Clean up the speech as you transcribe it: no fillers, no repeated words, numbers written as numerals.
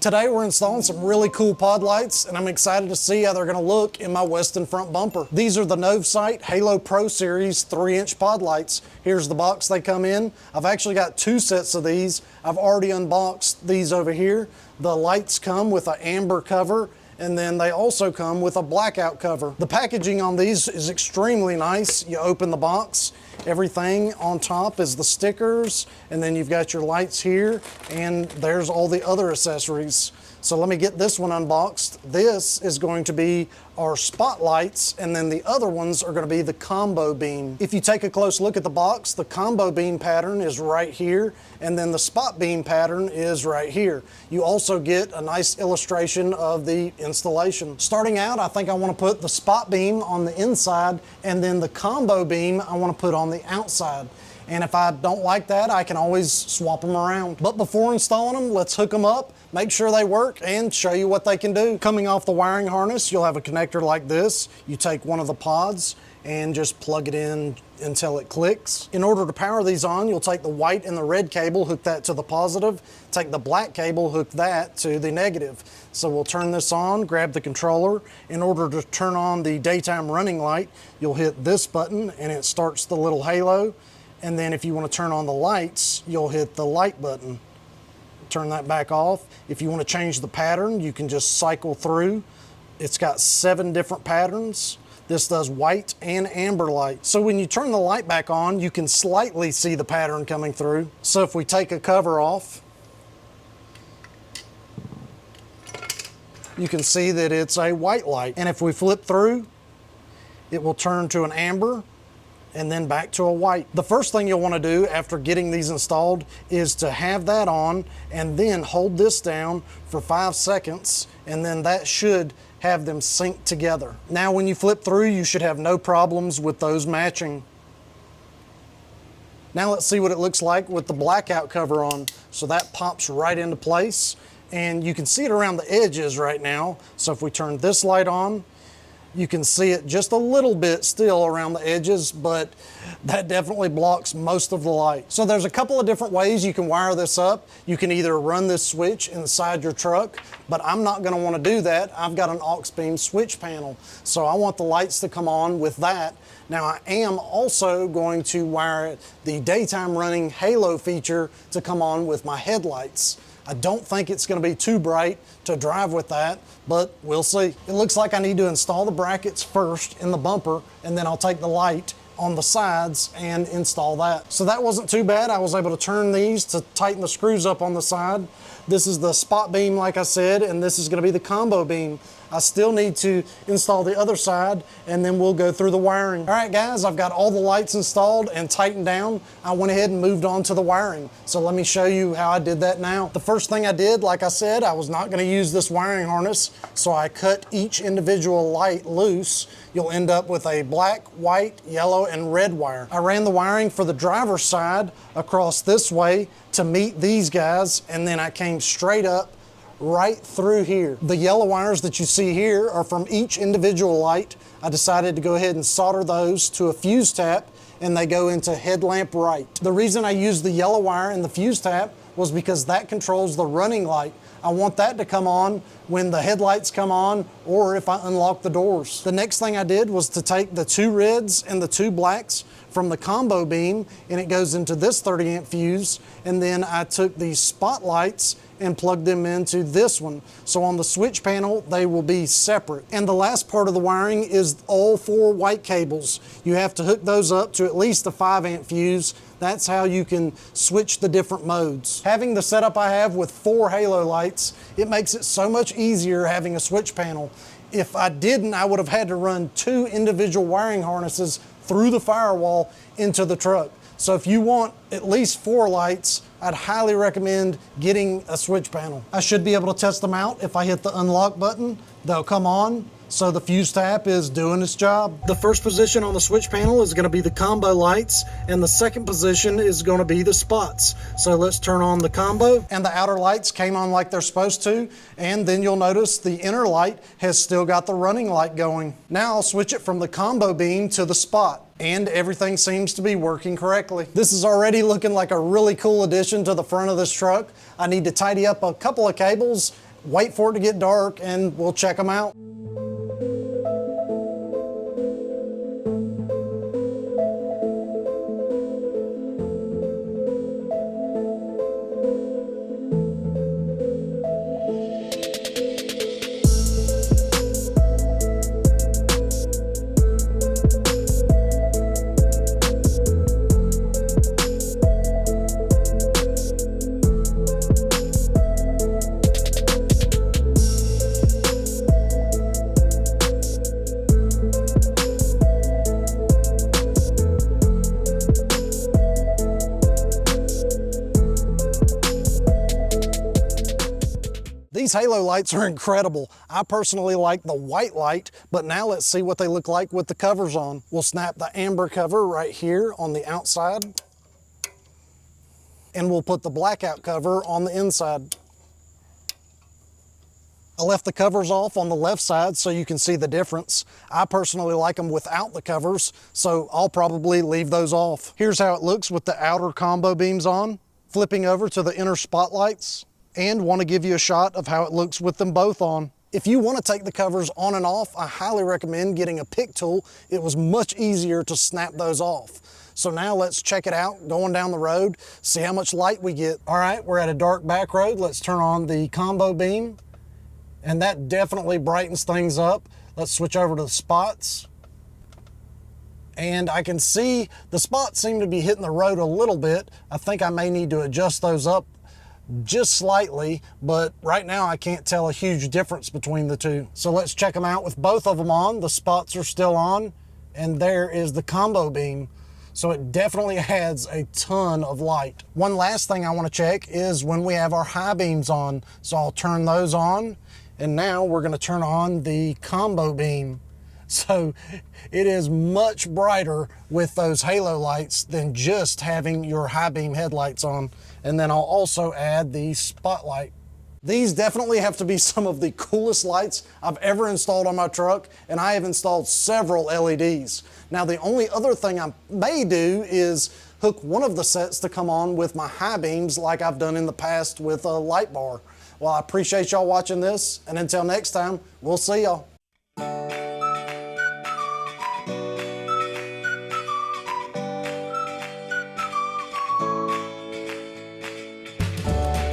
Today we're installing some really cool pod lights, and I'm excited to see how they're going to look in my western front bumper. These are the Novsight Halo Pro Series 3-inch pod lights. Here's the box they come in. I've actually got 2 sets of these. I've already unboxed these over here. The lights come with an amber cover, and then they also come with a blackout cover. The packaging on these is extremely nice. You open the box, everything on top is the stickers, and then you've got your lights here, and there's all the other accessories. So let me get this one unboxed. This is going to be our spotlights, and then the other ones are going to be the combo beam. If you take a close look at the box, the combo beam pattern is right here, and then the spot beam pattern is right here. You also get a nice illustration of the installation. Starting out, I think I want to put the spot beam on the inside, and then the combo beam I want to put on the outside. And if I don't like that, I can always swap them around. But before installing them, let's hook them up, make sure they work, and show you what they can do. Coming off the wiring harness, you'll have a connector like this. You take one of the pods and just plug it in until it clicks. In order to power these on, you'll take the white and the red cable, hook that to the positive, take the black cable, hook that to the negative. So we'll turn this on, grab the controller. In order to turn on the daytime running light, you'll hit this button and it starts the little halo. And then if you want to turn on the lights, you'll hit the light button. Turn that back off. If you want to change the pattern, you can just cycle through. It's got 7 different patterns. This does white and amber light. So when you turn the light back on, you can slightly see the pattern coming through. So if we take a cover off, you can see that it's a white light. And if we flip through, it will turn to an amber, and then back to a white. The first thing you'll want to do after getting these installed is to have that on and then hold this down for 5 seconds, and then that should have them sync together. Now when you flip through, you should have no problems with those matching. Now let's see what it looks like with the blackout cover on. So that pops right into place, and you can see it around the edges right now. So if we turn this light on, you can see it just a little bit still around the edges, but that definitely blocks most of the light. So there's a couple of different ways you can wire this up. You can either run this switch inside your truck, but I'm not going to want to do that. I've got an aux beam switch panel, so I want the lights to come on with that. Now I am also going to wire the daytime running halo feature to come on with my headlights. I don't think it's going to be too bright to drive with that, but we'll see. It looks like I need to install the brackets first in the bumper, and then I'll take the light on the sides and install that. So that wasn't too bad. I was able to turn these to tighten the screws up on the side. This is the spot beam, like I said, and this is going to be the combo beam. I still need to install the other side, and then we'll go through the wiring. All right, guys, I've got all the lights installed and tightened down. I went ahead and moved on to the wiring. So let me show you how I did that now. The first thing I did, like I said, I was not going to use this wiring harness, so I cut each individual light loose. You'll end up with a black, white, yellow, and red wire. I ran the wiring for the driver's side across this way to meet these guys, and then I came straight up right through here. The yellow wires that you see here are from each individual light. I decided to go ahead and solder those to a fuse tap, and they go into headlamp right. The reason I used the yellow wire in the fuse tap was because that controls the running light. I want that to come on when the headlights come on, or if I unlock the doors. The next thing I did was to take the 2 reds and the 2 blacks from the combo beam, and it goes into this 30-amp fuse, and then I took these spotlights and plug them into this one. So on the switch panel, they will be separate. And the last part of the wiring is all 4 white cables. You have to hook those up to at least a 5-amp fuse. That's how you can switch the different modes. Having the setup I have with 4 halo lights, it makes it so much easier having a switch panel. If I didn't, I would have had to run 2 individual wiring harnesses through the firewall into the truck. So if you want at least 4 lights, I'd highly recommend getting a switch panel. I should be able to test them out. If I hit the unlock button, they'll come on. So the fuse tap is doing its job. The first position on the switch panel is going to be the combo lights, and the second position is going to be the spots. So let's turn on the combo, and the outer lights came on like they're supposed to, and then you'll notice the inner light has still got the running light going. Now I'll switch it from the combo beam to the spot, and everything seems to be working correctly. This is already looking like a really cool addition to the front of this truck. I need to tidy up a couple of cables wait for it to get dark and we'll check them out. These halo lights are incredible. I personally like the white light, but now let's see what they look like with the covers on. We'll snap the amber cover right here on the outside, and we'll put the blackout cover on the inside. I left the covers off on the left side so you can see the difference. I personally like them without the covers, so I'll probably leave those off. Here's how it looks with the outer combo beams on. Flipping over to the inner spotlights, and want to give you a shot of how it looks with them both on. If you want to take the covers on and off, I highly recommend getting a pick tool. It was much easier to snap those off. So now let's check it out, going down the road, see how much light we get. All right, we're at a dark back road. Let's turn on the combo beam, and that definitely brightens things up. Let's switch over to the spots. And I can see the spots seem to be hitting the road a little bit. I think I may need to adjust those up just slightly, but right now I can't tell a huge difference between the two. So let's check them out with both of them on. The spots are still on, and there is the combo beam. So it definitely adds a ton of light. One last thing I want to check is when we have our high beams on. So I'll turn those on, and now we're going to turn on the combo beam. So it is much brighter with those halo lights than just having your high beam headlights on. And then I'll also add the spotlight. These definitely have to be some of the coolest lights I've ever installed on my truck, and I have installed several LEDs. Now the only other thing I may do is hook one of the sets to come on with my high beams like I've done in the past with a light bar. Well, I appreciate y'all watching this, and until next time, we'll see y'all.